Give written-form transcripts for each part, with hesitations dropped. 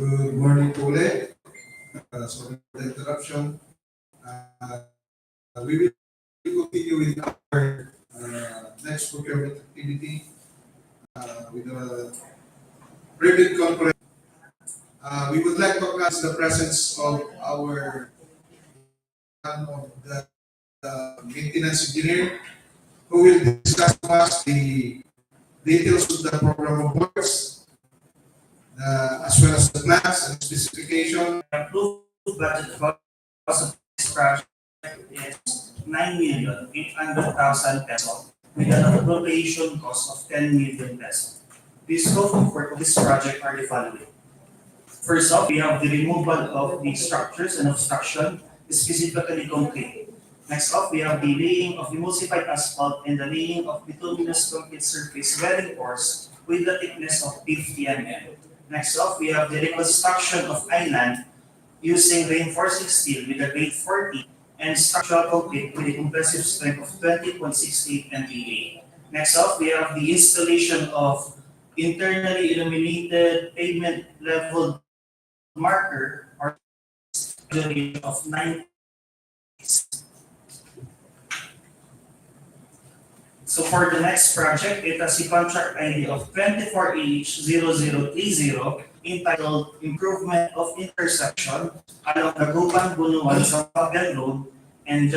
Good morning po ulit. Sorry for the interruption. We will continue with our next procurement activity with the private conference. We would like to acknowledge the presence of our of the maintenance engineer who will discuss with us the details of the program of works as well as the plans and specification. Approved budget cost of this project is 9,800,000 pesos with an appropriation cost of 10 million pesos. The scope of work of this project are the following. First off, we have the removal of the structures and obstruction, specifically concrete. Next off, we have the laying of emulsified asphalt and the laying of bituminous concrete surface reinforced with the thickness of 50 mm. Next off, we have the reconstruction of island using reinforcing steel with a grade 40 and structural concrete with a compressive strength of 20.68 MPa. Next off, we have the installation of internally illuminated pavement level marker or duration of 9 days. So for the next project, it has a contract ID of 24AH0030 entitled Improvement of Intersection along Dagupan-Bonuan-San Fabian Road and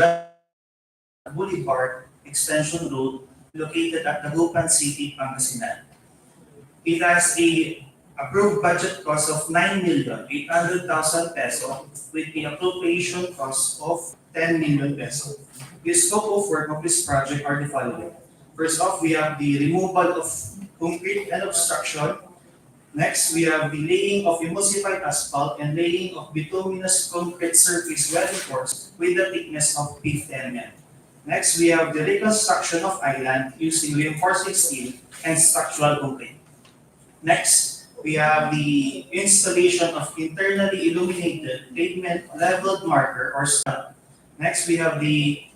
Boulevard Extension Road located at Dagupan City, Pangasinan. It has a approved budget cost of 9,800,000 peso with the appropriation cost of 10 million peso. The scope of work of this project are the following. First off, we have the removal of concrete and obstruction. Next, we have the laying of emulsified asphalt and laying of bituminous concrete surface reinforced with a thickness of 50 mm. Next, we have the reconstruction of island using reinforcing steel and structural concrete. Next, we have the installation of internally illuminated pavement leveled marker or stud. Next, we have the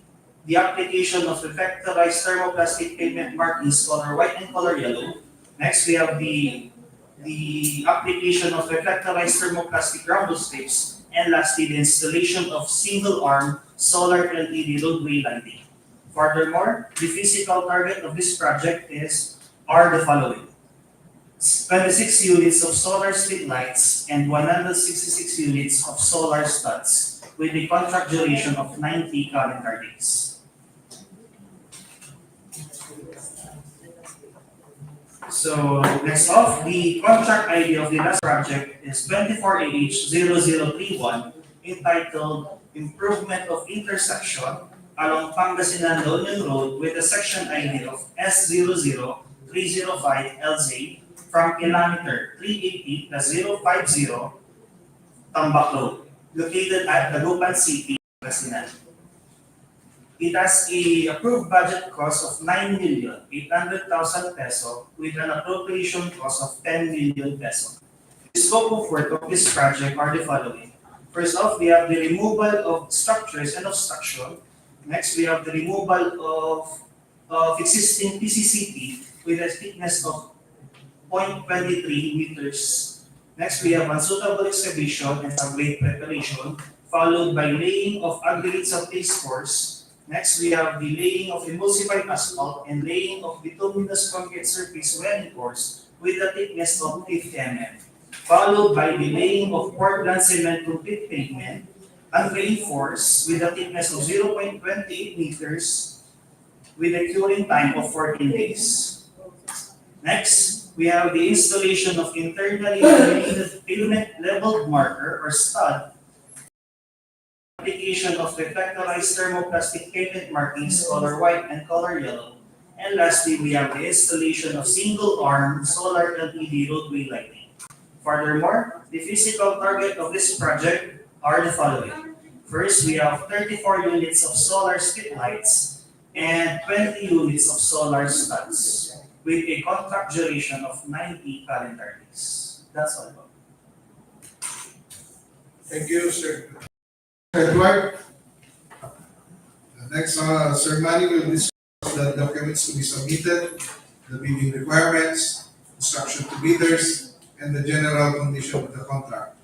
application of reflectorized thermoplastic pavement markings color white and color yellow. Next, we have the application of reflectorized thermoplastic rumble strips. And lastly, the installation of single-arm solar LED roadway lighting. Furthermore, the physical target of this project are the following. 26 units of solar street lights and 166 units of solar studs with a contract duration of 90 calendar days. So next off, the contract ID of the last project is 24AH0031 entitled Improvement of Intersection along Pangasinan Road with a section ID of S00305LZ from kilometer 380+050 Tambac Road, located at Dagupan City, Pangasinan. It has a approved budget cost of 9,800,000 peso with an appropriation cost of 10 million peso. The scope of work of this project are the following. First off, we have the removal of structures and obstruction. Next, we have the removal of existing PCCP with a thickness of 0.23 meters. Next, we have unsuitable excavation and subgrade preparation, followed by laying of aggregates of paste course. Next, we have the laying of emulsified asphalt and laying of bituminous concrete surface reinforced with a thickness of 50 mm, followed by the laying of Portland cement concrete pavement unreinforced with a thickness of 0.28 meters with a curing time of 14 days. Next, we have the installation of internally illuminated pavement leveled marker or stud, application of reflectorized thermoplastic pavement markings color white and color yellow. And lastly, we have the installation of single-arm solar LED roadway lighting. Furthermore, the physical target of this project are the following. First, we have 34 units of solar street lights and 20 units of solar studs with a contract duration of 90 calendar days. That's all. Thank you, sir. Edward. Next, Sir Manny will discuss the documents to be submitted, the bidding requirements, instruction to bidders, and the general condition of the contract,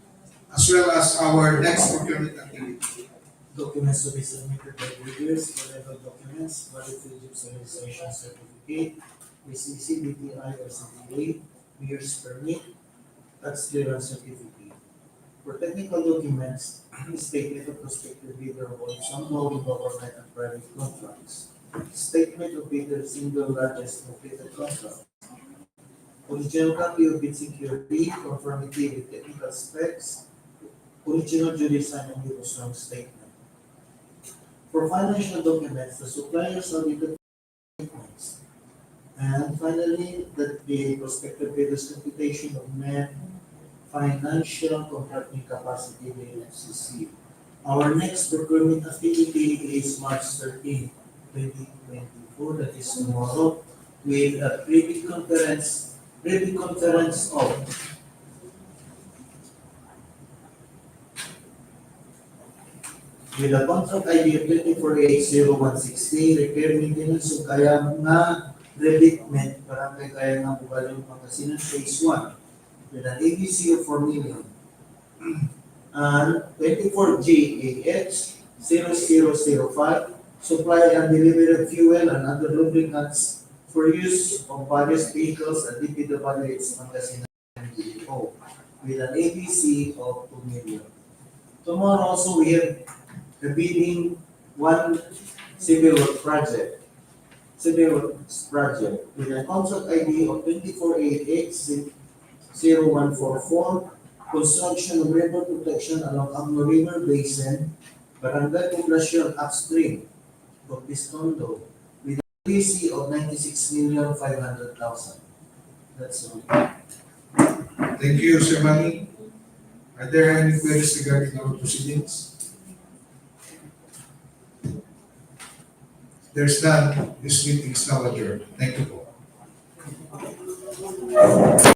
as well as our next procurement activity. Documents to be submitted by bidders, whatever documents, valid Egypt's registration certificate, PCC, BTI or CTA, mayor's permit, tax clearance certificate. For technical documents, statement of prospective bidder on some law of government and private contracts, statement of bidder single largest completed contract, original copy of bid security, conformity with technical specs, original jury sign and strong statement. For financial documents, the supplier's audited statements. And finally, the prospective bidder's computation of net financial contracting capacity by FCC. Our next procurement activity is March 13, 2024, that is tomorrow, with a pre-bid conference of with a contract ID of 2480-160, repair maintenance of kaya nga revetment, barangay kaya nga Boulevard, Pangasinan, Phase 1, with an ABC of 4 million. And 24GAH0005, supply and delivery of fuel and other lubricants for use of various vehicles at DPWH Pangasinan BPO, with an ABC of 2 million. Tomorrow also we have the bidding one civil works project with a contract ID of 2488-0144, construction of river protection along Amno River Basin, Barangay Poblacion upstream of Biscondo, with a PC of 96,500,000. That's all. Thank you, Sir Manny. Are there any queries regarding our proceedings? There's none. This meeting is now adjourned. Thank you.